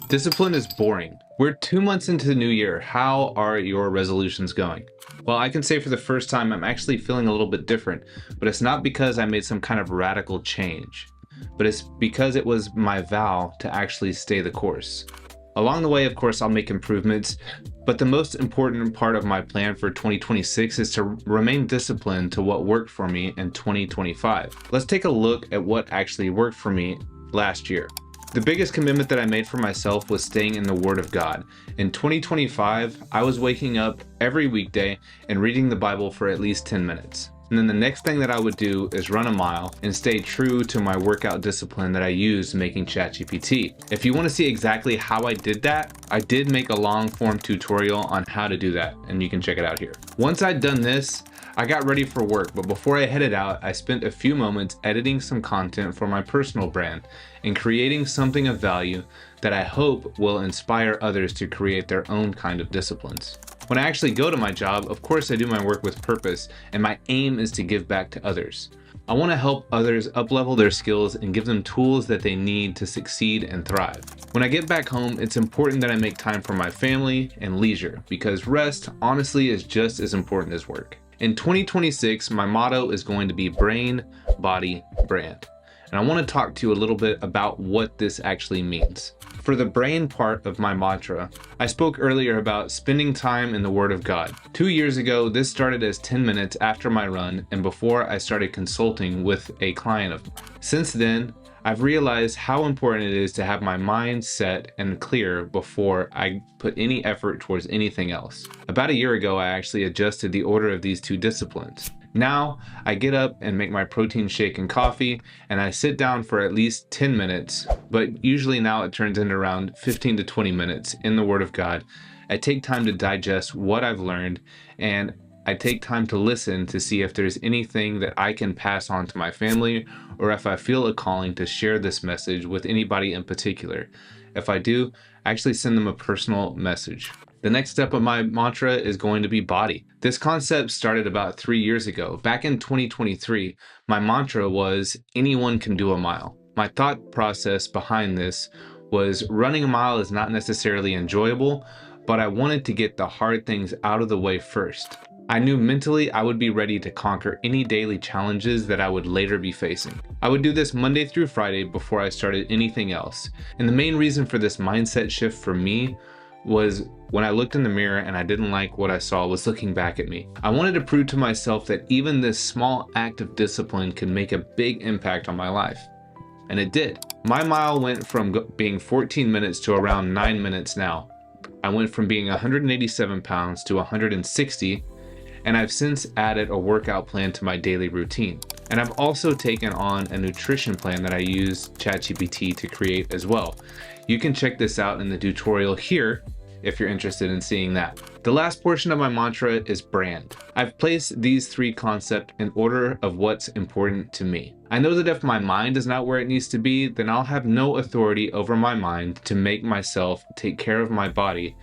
Discipline is boring. We're 2 months into the new year. How are your resolutions going? Well, I can say for the first time, I'm actually feeling a little bit different, but it's not because I made some kind of radical change, but it's because it was my vow to actually stay the course. Along the way, of course, I'll make improvements, but the most important part of my plan for 2026 is to remain disciplined to what worked for me in 2025. Let's take a look at what actually worked for me last year. The biggest commitment that I made for myself was staying in the Word of God. In 2025, I was waking up every weekday and reading the Bible for at least 10 minutes. And then the next thing that I would do is run a mile and stay true to my workout discipline that I used making ChatGPT. If you want to see exactly how I did that, I did make a long form tutorial on how to do that, and you can check it out here. Once I'd done this, I got ready for work, but before I headed out, I spent a few moments editing some content for my personal brand and creating something of value that I hope will inspire others to create their own kind of disciplines. When I actually go to my job, of course I do my work with purpose, and my aim is to give back to others. I want to help others up-level their skills and give them tools that they need to succeed and thrive. When I get back home, it's important that I make time for my family and leisure, because rest, honestly, is just as important as work. In 2026, my motto is going to be brain, body, brand. And I want to talk to you a little bit about what this actually means. For the brain part of my mantra, I spoke earlier about spending time in the Word of God. 2 years ago, this started as 10 minutes after my run and before I started consulting with a client of mine. Since then, I've realized how important it is to have my mind set and clear before I put any effort towards anything else. About a year ago, I actually adjusted the order of these two disciplines. Now, I get up and make my protein shake and coffee, and I sit down for at least 10 minutes, but usually now it turns into around 15 to 20 minutes in the Word of God. I take time to digest what I've learned, and I take time to listen to see if there's anything that I can pass on to my family, or if I feel a calling to share this message with anybody in particular. If I do, I actually send them a personal message. The next step of my mantra is going to be body. This concept started about 3 years ago. Back in 2023, my mantra was anyone can do a mile. My thought process behind this was running a mile is not necessarily enjoyable, but I wanted to get the hard things out of the way first. I knew mentally I would be ready to conquer any daily challenges that I would later be facing. I would do this Monday through Friday before I started anything else. And the main reason for this mindset shift for me was when I looked in the mirror and I didn't like what I saw was looking back at me. I wanted to prove to myself that even this small act of discipline could make a big impact on my life. And it did. My mile went from being 14 minutes to around 9 minutes now. I went from being 187 pounds to 160, and I've since added a workout plan to my daily routine. And I've also taken on a nutrition plan that I use ChatGPT to create as well. You can check this out in the tutorial here if you're interested in seeing that. The last portion of my mantra is brand. I've placed these three concepts in order of what's important to me. I know that if my mind is not where it needs to be, then I'll have no authority over my mind to make myself take care of my body.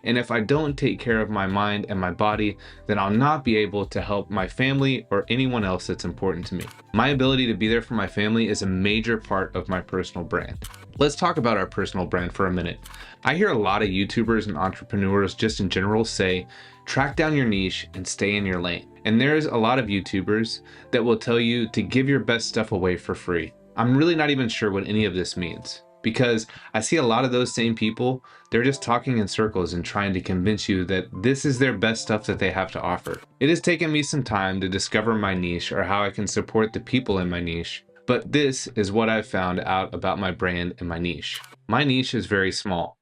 And if I don't take care of my mind and my body, then I'll not be able to help my family or anyone else that's important to me. My ability to be there for my family is a major part of my personal brand. Let's talk about our personal brand for a minute. I hear a lot of YouTubers and entrepreneurs just in general say, track down your niche and stay in your lane. And there's a lot of YouTubers that will tell you to give your best stuff away for free. I'm really not even sure what any of this means, because I see a lot of those same people, they're just talking in circles and trying to convince you that this is their best stuff that they have to offer. It has taken me some time to discover my niche or how I can support the people in my niche, but this is what I've found out about my brand and my niche. My niche is very small.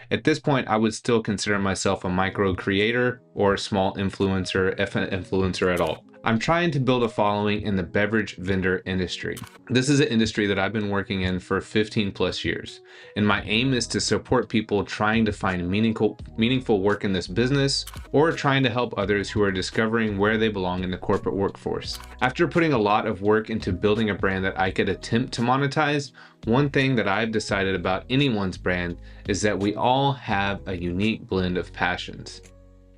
At this point, I would still consider myself a micro creator or a small influencer, if an influencer at all. I'm trying to build a following in the beverage vendor industry. This is an industry that I've been working in for 15 plus years. And my aim is to support people trying to find meaningful work in this business, or trying to help others who are discovering where they belong in the corporate workforce. After putting a lot of work into building a brand that I could attempt to monetize, one thing that I've decided about anyone's brand is that we all have a unique blend of passions.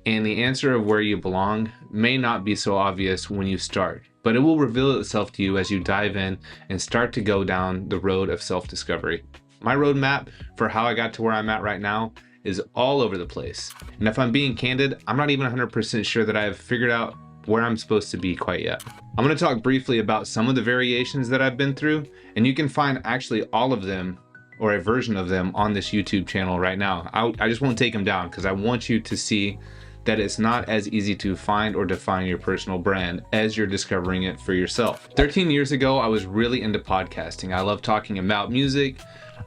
And the answer of where you belong may not be so obvious when you start, but it will reveal itself to you as you dive in and start to go down the road of self-discovery. My roadmap for how I got to where I'm at right now is all over the place. And if I'm being candid, I'm not even 100% sure that I have figured out where I'm supposed to be quite yet. I'm going to talk briefly about some of the variations that I've been through, and you can find actually all of them or a version of them on this YouTube channel right now. I just won't take them down because I want you to see that it's not as easy to find or define your personal brand as you're discovering it for yourself. 13 years ago, I was really into podcasting. I love talking about music,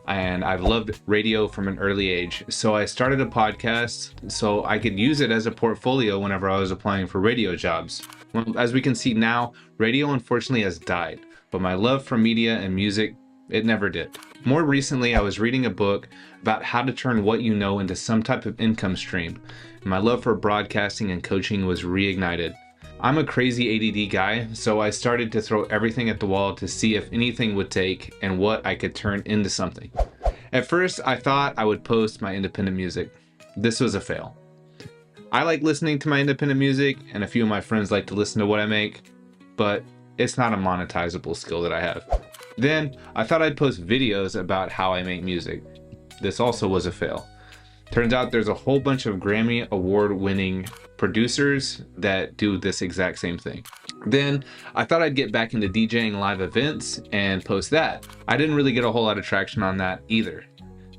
and I've loved radio from an early age. So I started a podcast so I could use it as a portfolio whenever I was applying for radio jobs. Well, as we can see now, radio unfortunately has died, but my love for media and music, it never did. More recently, I was reading a book about how to turn what you know into some type of income stream. And my love for broadcasting and coaching was reignited. I'm a crazy ADD guy, so I started to throw everything at the wall to see if anything would take and what I could turn into something. At first, I thought I would post my independent music. This was a fail. I like listening to my independent music, and a few of my friends like to listen to what I make, but it's not a monetizable skill that I have. Then, I thought I'd post videos about how I make music. This also was a fail. Turns out there's a whole bunch of Grammy award-winning producers that do this exact same thing. Then I thought I'd get back into DJing live events and post that. I didn't really get a whole lot of traction on that either.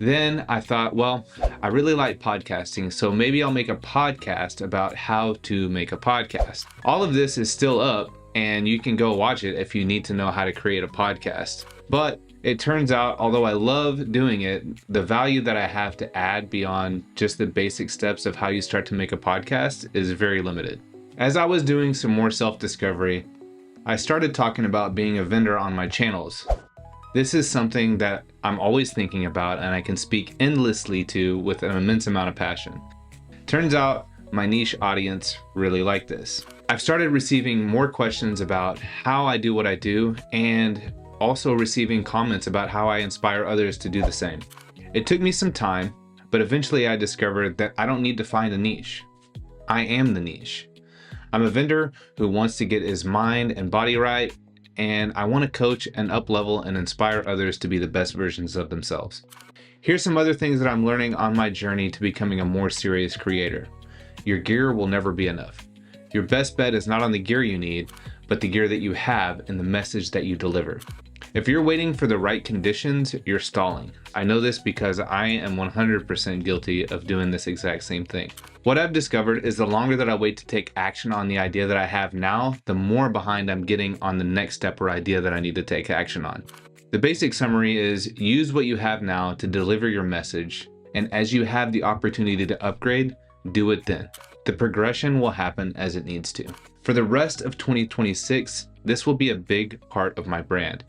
Then I thought, well, I really like podcasting, so maybe I'll make a podcast about how to make a podcast. All of this is still up, and you can go watch it if you need to know how to create a podcast. But it turns out, although I love doing it, the value that I have to add beyond just the basic steps of how you start to make a podcast is very limited. As I was doing some more self-discovery, I started talking about being a vendor on my channels. This is something that I'm always thinking about and I can speak endlessly to with an immense amount of passion. Turns out my niche audience really like this. I've started receiving more questions about how I do what I do and also receiving comments about how I inspire others to do the same. It took me some time, but eventually I discovered that I don't need to find a niche. I am the niche. I'm a vendor who wants to get his mind and body right, and I want to coach and up-level and inspire others to be the best versions of themselves. Here's some other things that I'm learning on my journey to becoming a more serious creator. Your gear will never be enough. Your best bet is not on the gear you need, but the gear that you have and the message that you deliver. If you're waiting for the right conditions, you're stalling. I know this because I am 100% guilty of doing this exact same thing. What I've discovered is the longer that I wait to take action on the idea that I have now, the more behind I'm getting on the next step or idea that I need to take action on. The basic summary is use what you have now to deliver your message, and as you have the opportunity to upgrade, do it then. The progression will happen as it needs to. For the rest of 2026, this will be a big part of my brand.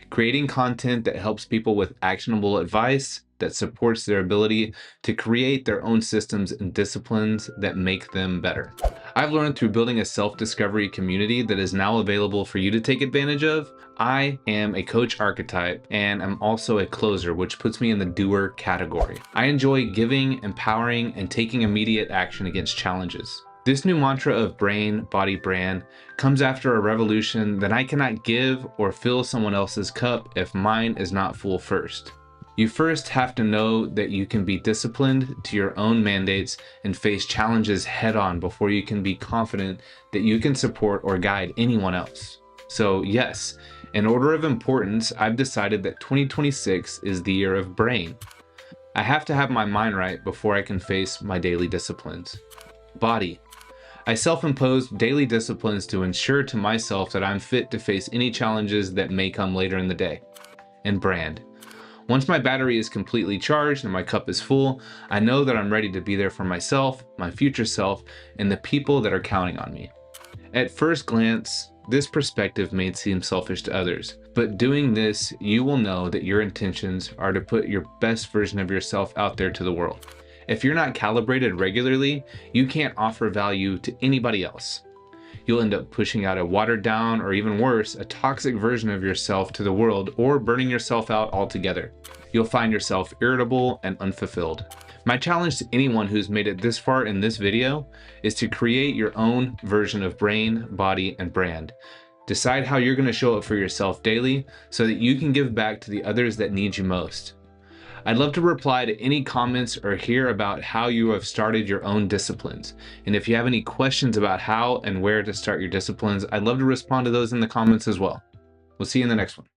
Creating content that helps people with actionable advice that supports their ability to create their own systems and disciplines that make them better. I've learned through building a self-discovery community that is now available for you to take advantage of. I am a coach archetype and I'm also a closer, which puts me in the doer category. I enjoy giving, empowering, and taking immediate action against challenges. This new mantra of brain, body, brand comes after a revolution that I cannot give or fill someone else's cup if mine is not full first. You first have to know that you can be disciplined to your own mandates and face challenges head on before you can be confident that you can support or guide anyone else. So yes, in order of importance, I've decided that 2026 is the year of brain. I have to have my mind right before I can face my daily disciplines. Body. I self-impose daily disciplines to ensure to myself that I'm fit to face any challenges that may come later in the day. And brand. Once my battery is completely charged and my cup is full, I know that I'm ready to be there for myself, my future self, and the people that are counting on me. At first glance, this perspective may seem selfish to others, but doing this, you will know that your intentions are to put your best version of yourself out there to the world. If you're not calibrated regularly, you can't offer value to anybody else. You'll end up pushing out a watered down, or even worse, a toxic version of yourself to the world, or burning yourself out altogether. You'll find yourself irritable and unfulfilled. My challenge to anyone who's made it this far in this video is to create your own version of brain, body, and brand. Decide how you're going to show up for yourself daily so that you can give back to the others that need you most. I'd love to reply to any comments or hear about how you have started your own disciplines. And if you have any questions about how and where to start your disciplines, I'd love to respond to those in the comments as well. We'll see you in the next one.